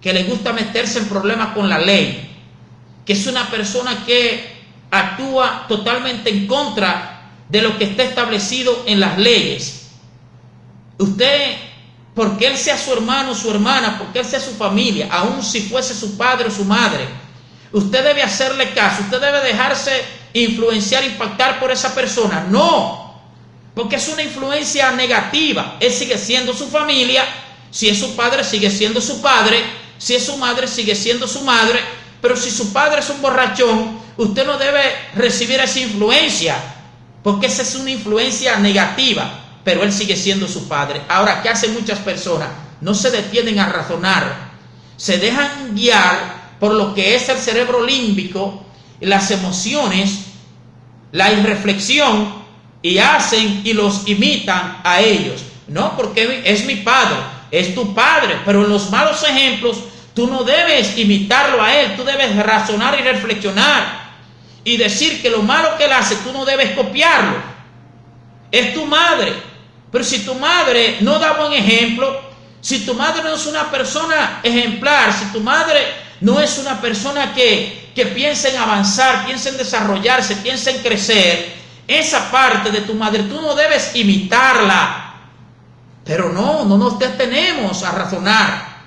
que le gusta meterse en problemas con la ley, que es una persona que actúa totalmente en contra de lo que está establecido en las leyes. Usted, porque él sea su hermano o su hermana, porque él sea su familia, aun si fuese su padre o su madre, usted debe hacerle caso, usted debe dejarse influenciar, impactar por esa persona. No, porque es una influencia negativa. Él sigue siendo su familia. Si es su padre, sigue siendo su padre. Si es su madre, sigue siendo su madre. Pero si su padre es un borrachón, usted no debe recibir esa influencia, porque esa es una influencia negativa, pero él sigue siendo su padre. Ahora, ¿qué hacen muchas personas? No se detienen a razonar se dejan guiar por lo que es el cerebro límbico, las emociones, la irreflexión, y hacen y los imitan a ellos. No, porque es mi padre, es tu padre, pero en los malos ejemplos tú no debes imitarlo a él, tú debes razonar y reflexionar y decir que lo malo que él hace tú no debes copiarlo. Es tu madre, pero si tu madre no da buen ejemplo, si tu madre no es una persona ejemplar, si tu madre no es una persona que piensa en avanzar, piensa en desarrollarse, piensa en crecer, esa parte de tu madre tú no debes imitarla. Pero no nos detenemos a razonar,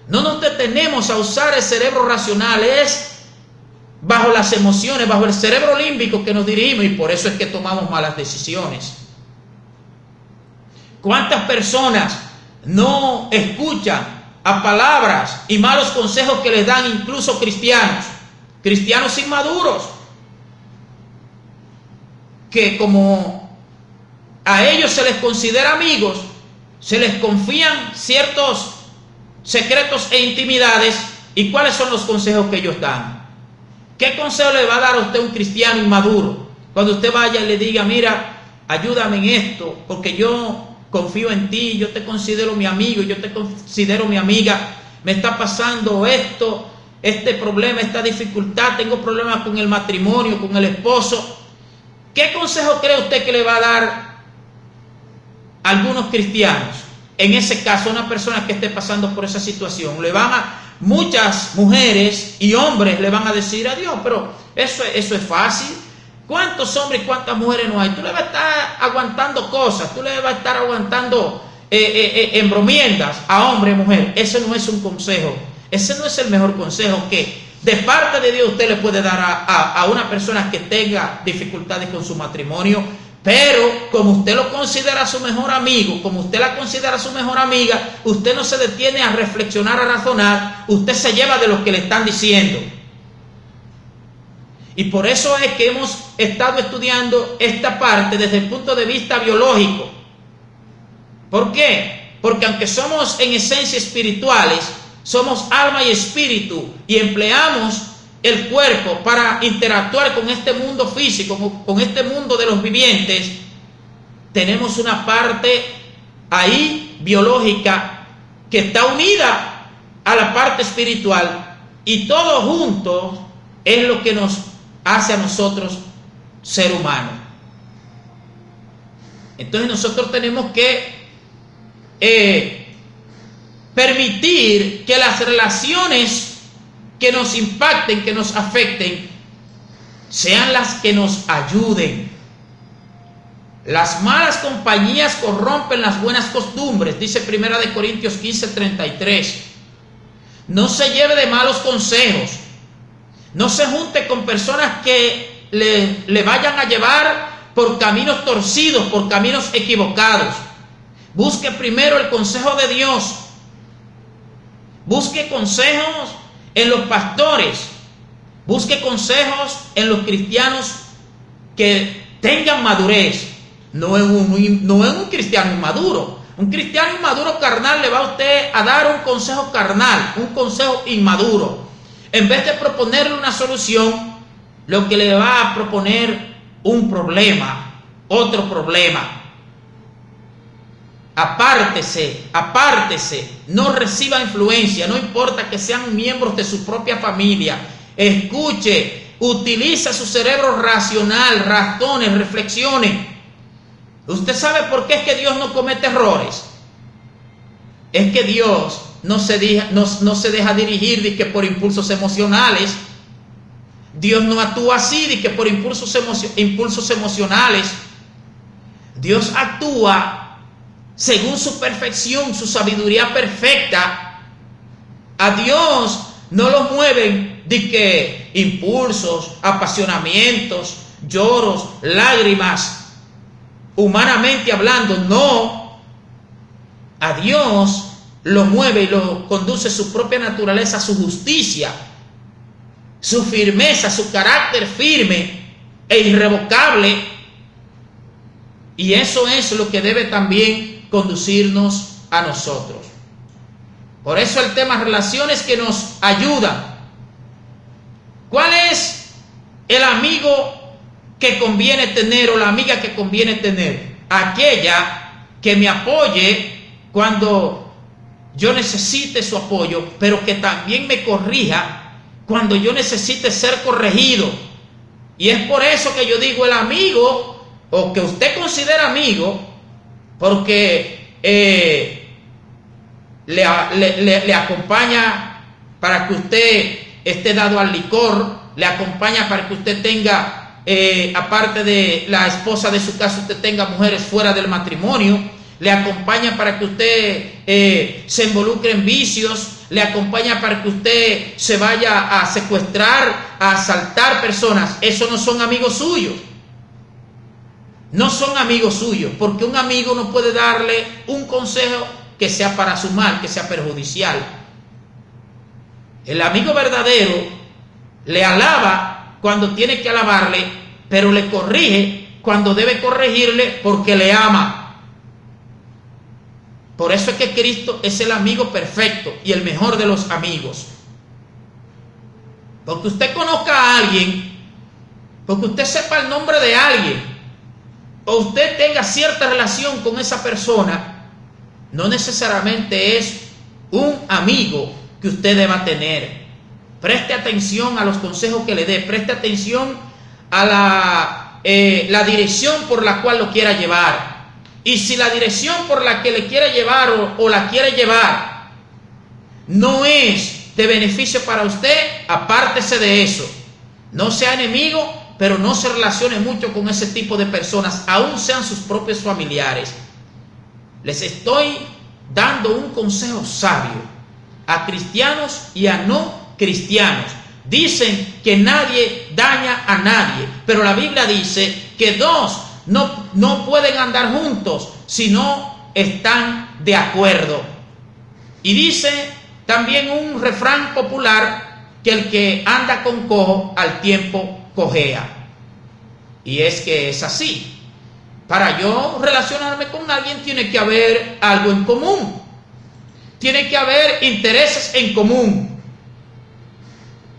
no nos detenemos a usar el cerebro racional, es bajo las emociones, bajo el cerebro límbico que nos dirigimos, y por eso es que tomamos malas decisiones. ¿Cuántas personas no escuchan a palabras y malos consejos que les dan incluso cristianos inmaduros, que como a ellos se les considera amigos, se les confían ciertos secretos e intimidades? ¿Y cuáles son los consejos que ellos dan? ¿Qué consejo le va a dar a usted un cristiano inmaduro cuando usted vaya y le diga: mira, ayúdame en esto, porque yo confío en ti, yo te considero mi amigo, yo te considero mi amiga, me está pasando esto, este problema, esta dificultad, tengo problemas con el matrimonio, con el esposo? ¿Qué consejo cree usted que le va a dar a algunos cristianos? En ese caso, una persona que esté pasando por esa situación, muchas mujeres y hombres le van a decir: adiós, pero eso es fácil. ¿Cuántos hombres y cuántas mujeres no hay? Tú le vas a estar aguantando cosas, tú le vas a estar aguantando embromiendas a hombre y mujer. Ese no es un consejo, ese no es el mejor consejo que de parte de Dios usted le puede dar a una persona que tenga dificultades con su matrimonio. Pero como usted lo considera su mejor amigo, como usted la considera su mejor amiga, usted no se detiene a reflexionar, a razonar, usted se lleva de lo que le están diciendo. Y por eso es que hemos estado estudiando esta parte desde el punto de vista biológico. ¿Por qué? Porque aunque somos en esencia espirituales, somos alma y espíritu, y empleamos el cuerpo para interactuar con este mundo físico, con este mundo de los vivientes, tenemos una parte ahí biológica que está unida a la parte espiritual, y todo junto es lo que nos hace a nosotros ser humanos. Entonces nosotros tenemos que permitir que las relaciones que nos impacten, que nos afecten, sean las que nos ayuden. Las malas compañías corrompen las buenas costumbres, dice 1 Corintios 15:33. No se lleve de malos consejos, no se junte con personas que le vayan a llevar por caminos torcidos, por caminos equivocados. Busque primero el consejo de Dios, busque consejos en los pastores, busque consejos en los cristianos que tengan madurez, no en un cristiano inmaduro. Un cristiano inmaduro carnal le va a usted a dar un consejo carnal, un consejo inmaduro. En vez de proponerle una solución, lo que le va a proponer un problema, otro problema. Apártese, no reciba influencia, no importa que sean miembros de su propia familia. Escuche, utiliza su cerebro racional, razone, reflexione. ¿Usted sabe por qué es que Dios no comete errores? Es que Dios no se deja dirigir de que por impulsos emocionales. Dios no actúa así, de que por impulsos emocionales. Dios actúa según su perfección, su sabiduría perfecta. A Dios no lo mueven de que impulsos, apasionamientos, lloros, lágrimas, humanamente hablando. No. A Dios lo mueve y lo conduce su propia naturaleza, su justicia, su firmeza, su carácter firme e irrevocable. Y eso es lo que debe también conducirnos a nosotros. Por eso el tema relaciones que nos ayudan. ¿Cuál es el amigo que conviene tener o la amiga que conviene tener? Aquella que me apoye cuando yo necesite su apoyo, pero que también me corrija cuando yo necesite ser corregido. Y es por eso que yo digo el amigo, o que usted considera amigo, porque le acompaña para que usted esté dado al licor, le acompaña para que usted tenga, aparte de la esposa de su casa, usted tenga mujeres fuera del matrimonio, le acompaña para que usted se involucre en vicios, le acompaña para que usted se vaya a secuestrar, a asaltar personas. Esos no son amigos suyos. No son amigos suyos, porque un amigo no puede darle un consejo que sea para su mal, que sea perjudicial. El amigo verdadero le alaba cuando tiene que alabarle, pero le corrige cuando debe corregirle porque le ama. Por eso es que Cristo es el amigo perfecto y el mejor de los amigos. Porque usted conozca a alguien, porque usted sepa el nombre de alguien, o usted tenga cierta relación con esa persona, no necesariamente es un amigo que usted deba tener. Preste atención a los consejos que le dé, preste atención a la dirección por la cual lo quiera llevar. Y si la dirección por la que le quiere llevar o la quiere llevar no es de beneficio para usted, apártese de eso. No sea enemigo, pero no se relacione mucho con ese tipo de personas, aun sean sus propios familiares. Les estoy dando un consejo sabio a cristianos y a no cristianos. Dicen que nadie daña a nadie, pero la Biblia dice que dos no pueden andar juntos si no están de acuerdo. Y dice también un refrán popular que el que anda con cojo al tiempo cojea. Y es que es así. Para yo relacionarme con alguien tiene que haber algo en común. Tiene que haber intereses en común.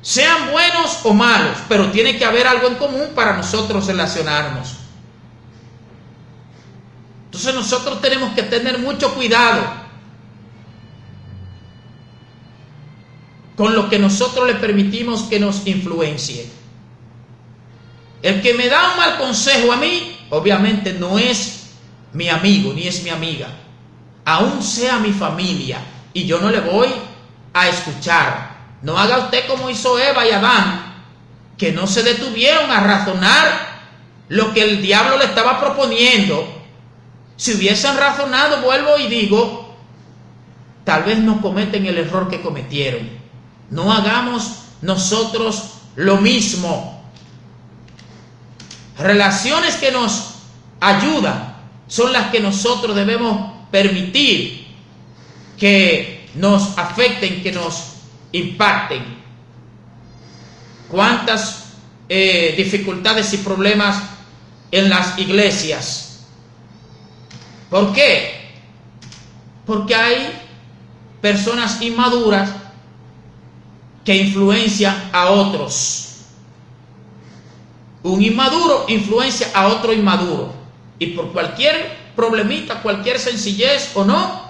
Sean buenos o malos, pero tiene que haber algo en común para nosotros relacionarnos. Entonces nosotros tenemos que tener mucho cuidado con lo que nosotros le permitimos que nos influencie. El que me da un mal consejo a mí, obviamente no es mi amigo ni es mi amiga, aún sea mi familia, y yo no le voy a escuchar. No haga usted como hizo Eva y Adán, que no se detuvieron a razonar lo que el diablo le estaba proponiendo. Si hubiesen razonado, vuelvo y digo, tal vez no cometen el error que cometieron. No hagamos nosotros lo mismo. Relaciones que nos ayudan son las que nosotros debemos permitir que nos afecten, que nos impacten. ¿Cuántas dificultades y problemas en las iglesias? ¿Por qué? Porque hay personas inmaduras que influencian a otros. Un inmaduro influencia a otro inmaduro. Y por cualquier problemita, cualquier sencillez o no,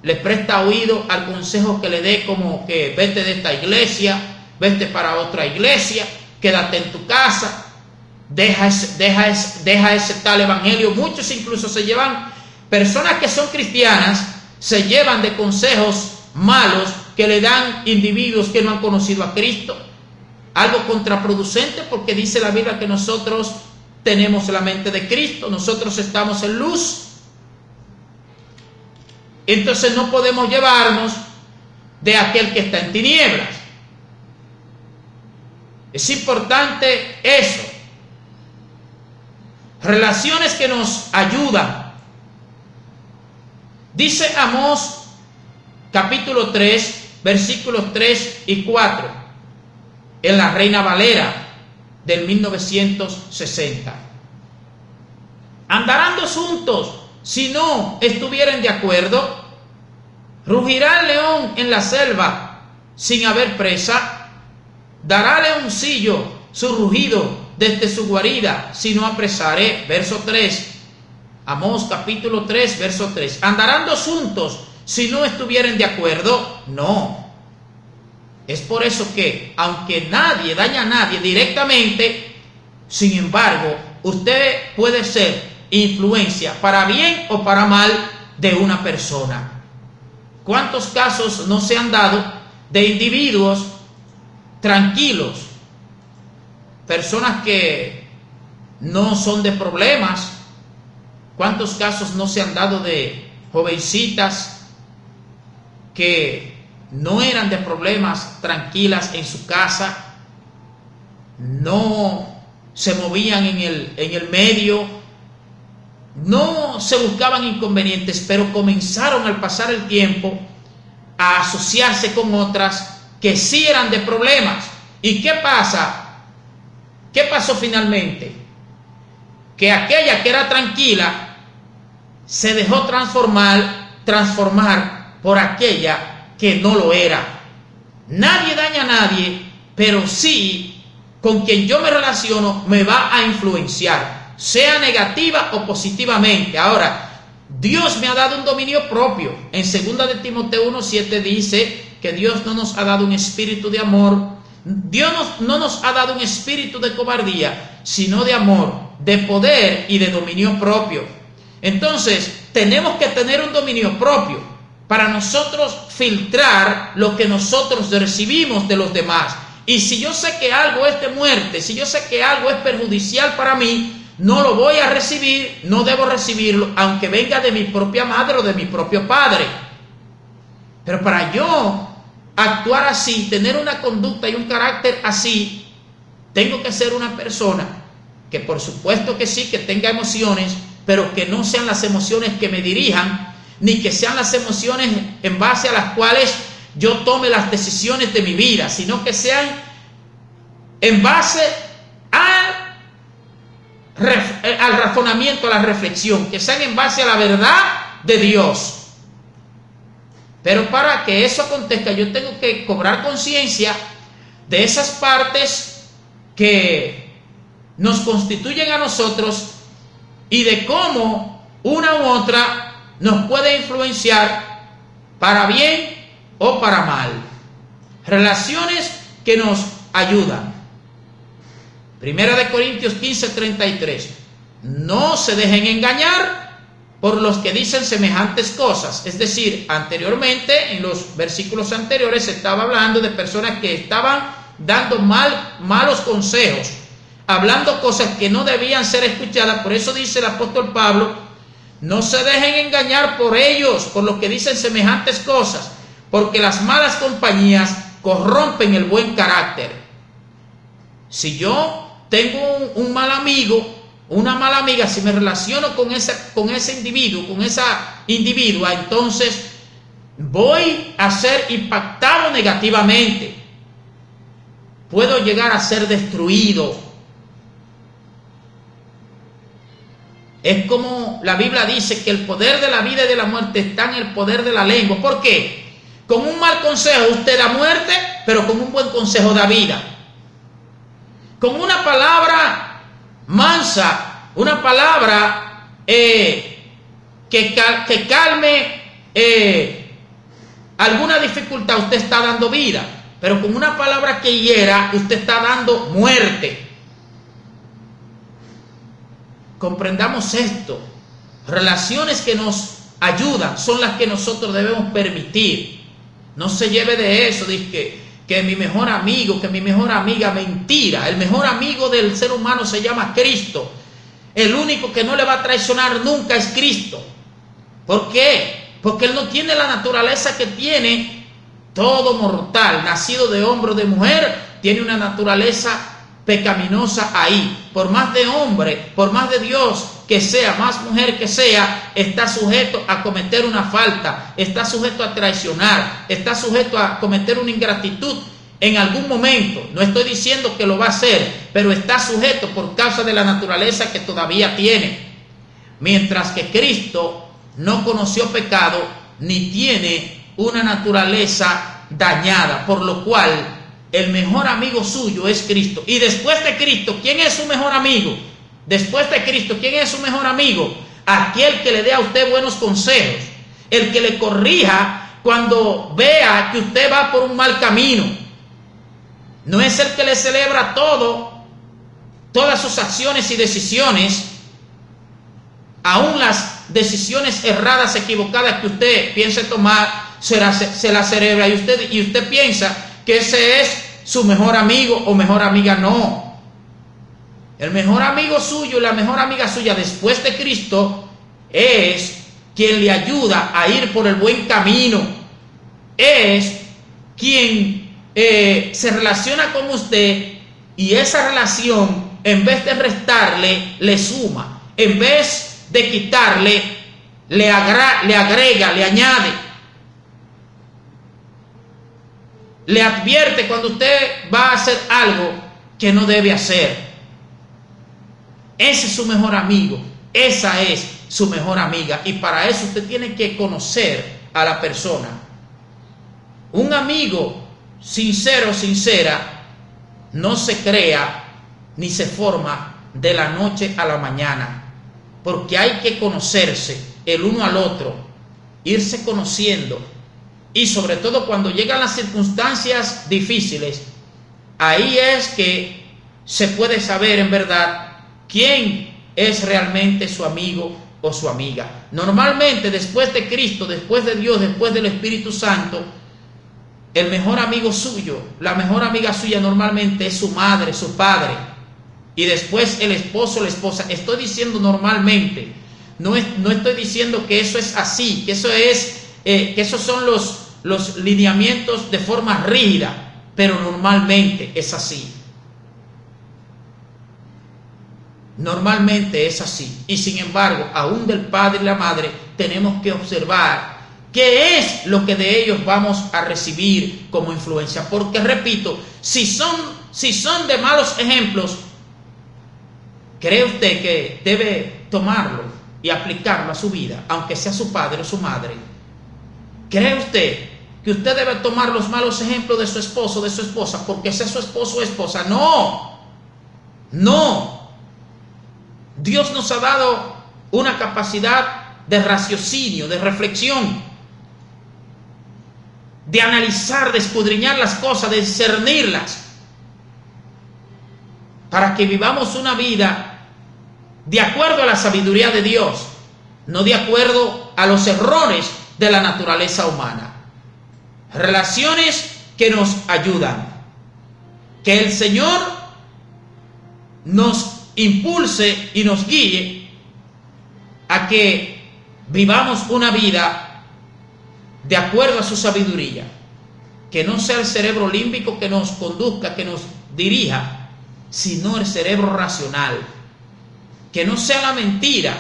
le presta oído al consejo que le dé, como que vete de esta iglesia, vete para otra iglesia, quédate en tu casa. Deja ese tal evangelio. Muchos incluso se llevan, personas que son cristianas, se llevan de consejos malos que le dan individuos que no han conocido a Cristo. Algo contraproducente, porque dice la Biblia que nosotros tenemos la mente de Cristo, nosotros estamos en luz. Entonces no podemos llevarnos de aquel que está en tinieblas. Es importante eso. Relaciones que nos ayudan. Dice Amós capítulo 3, versículos 3 y 4, en la Reina Valera del 1960. Andarán dos juntos si no estuvieren de acuerdo. ¿Rugirá el león en la selva sin haber presa? ¿Dará leoncillo su rugido desde su guarida si no apresare? Verso 3. Amós capítulo 3, verso 3. ¿Andarán dos juntos si no estuvieren de acuerdo? No. Es por eso que, aunque nadie daña a nadie directamente, sin embargo, usted puede ser influencia para bien o para mal de una persona. ¿Cuántos casos no se han dado de individuos tranquilos, personas que no son de problemas? ¿Cuántos casos no se han dado de jovencitas que no eran de problemas, tranquilas en su casa, no se movían en el medio, no se buscaban inconvenientes, pero comenzaron al pasar el tiempo a asociarse con otras que sí eran de problemas? ¿Y qué pasa? ¿Qué pasó finalmente? Que aquella que era tranquila se dejó transformar por aquella que no lo era. Nadie daña a nadie, pero sí con quien yo me relaciono me va a influenciar, sea negativa o positivamente. Ahora, Dios me ha dado un dominio propio. En 2 de Timoteo 1:7 dice que Dios no nos ha dado un espíritu de amor, Dios no nos ha dado un espíritu de cobardía, sino de amor, de poder y de dominio propio. Entonces, tenemos que tener un dominio propio para nosotros filtrar lo que nosotros recibimos de los demás. Y si yo sé que algo es de muerte, si yo sé que algo es perjudicial para mí, no lo voy a recibir, no debo recibirlo, aunque venga de mi propia madre o de mi propio padre. Pero para yo actuar así, tener una conducta y un carácter así, tengo que ser una persona que, por supuesto que sí, que tenga emociones, pero que no sean las emociones que me dirijan, ni que sean las emociones en base a las cuales yo tome las decisiones de mi vida, sino que sean en base al razonamiento, a la reflexión, que sean en base a la verdad de Dios. Pero para que eso acontezca, yo tengo que cobrar conciencia de esas partes que nos constituyen a nosotros y de cómo una u otra nos puede influenciar para bien o para mal. Relaciones que nos ayudan. 1 de Corintios 15:33. No se dejen engañar por los que dicen semejantes cosas. Es decir, anteriormente, en los versículos anteriores, se estaba hablando de personas que estaban dando malos consejos, hablando cosas que no debían ser escuchadas. Por eso dice el apóstol Pablo, no se dejen engañar por ellos, por los que dicen semejantes cosas, porque las malas compañías corrompen el buen carácter. Si yo tengo un mal amigo, una mala amiga, si me relaciono con ese individuo, con esa individua, entonces voy a ser impactado negativamente. Puedo llegar a ser destruido. Es como la Biblia dice que el poder de la vida y de la muerte está en el poder de la lengua. ¿Por qué? Con un mal consejo usted da muerte, pero con un buen consejo da vida. Con una palabra mansa, una palabra que calme alguna dificultad, usted está dando vida. Pero con una palabra que hiera, usted está dando muerte. Comprendamos esto. Relaciones que nos ayudan son las que nosotros debemos permitir. No se lleve de eso, dice que mi mejor amigo, que mi mejor amiga, mentira. El mejor amigo del ser humano se llama Cristo. El único que no le va a traicionar nunca es Cristo. ¿Por qué? Porque Él no tiene la naturaleza que tiene todo mortal, nacido de hombre o de mujer, tiene una naturaleza pecaminosa ahí. Por más de hombre, por más de Dios que sea, más mujer que sea, está sujeto a cometer una falta, está sujeto a traicionar, está sujeto a cometer una ingratitud en algún momento. No estoy diciendo que lo va a hacer, pero está sujeto por causa de la naturaleza que todavía tiene. Mientras que Cristo no conoció pecado ni tiene una naturaleza dañada, por lo cual el mejor amigo suyo es Cristo. Y después de Cristo, ¿quién es su mejor amigo? Después de Cristo, ¿quién es su mejor amigo? Aquel que le dé a usted buenos consejos, el que le corrija cuando vea que usted va por un mal camino. No es el que le celebra todas sus acciones y decisiones, aún las decisiones erradas, equivocadas que usted piense tomar, se la celebra y usted piensa que ese es su mejor amigo o mejor amiga. No. El mejor amigo suyo y la mejor amiga suya después de Cristo es quien le ayuda a ir por el buen camino. Es quien se relaciona con usted y esa relación, en vez de restarle, le suma. En vez de quitarle, le agrega, le añade. Le advierte cuando usted va a hacer algo que no debe hacer. Ese es su mejor amigo, esa es su mejor amiga, y para eso usted tiene que conocer a la persona. Un amigo sincero, sincera, no se crea ni se forma de la noche a la mañana, porque hay que conocerse el uno al otro, irse conociendo, y sobre todo cuando llegan las circunstancias difíciles, ahí es que se puede saber en verdad quién es realmente su amigo o su amiga. Normalmente, después de Cristo, después de Dios, después del Espíritu Santo, el mejor amigo suyo, la mejor amiga suya normalmente es su madre, su padre, y después el esposo, la esposa. Estoy diciendo normalmente, no estoy diciendo que eso es así, que esos son los lineamientos de forma rígida, pero normalmente es así. Normalmente es así. Y sin embargo, aún del padre y la madre tenemos que observar qué es lo que de ellos vamos a recibir como influencia. Porque repito, si son de malos ejemplos, ¿cree usted que debe tomarlo y aplicarlo a su vida, aunque sea su padre o su madre? ¿Cree usted que usted debe tomar los malos ejemplos de su esposo o de su esposa porque sea su esposo o esposa? No, no. Dios nos ha dado una capacidad de raciocinio, de reflexión, de analizar, de escudriñar las cosas, de discernirlas, para que vivamos una vida de acuerdo a la sabiduría de Dios, no de acuerdo a los errores de la naturaleza humana. Relaciones que nos ayudan. Que el Señor nos impulse y nos guíe a que vivamos una vida de acuerdo a su sabiduría, que no sea el cerebro límbico que nos conduzca, que nos dirija, sino el cerebro racional, que no sea la mentira,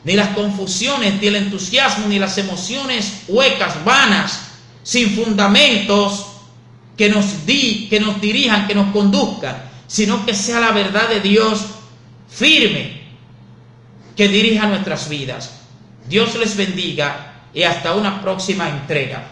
ni las confusiones, ni el entusiasmo, ni las emociones huecas, vanas, sin fundamentos, que nos dirijan, que nos conduzcan, sino que sea la verdad de Dios firme que dirija nuestras vidas. Dios les bendiga y hasta una próxima entrega.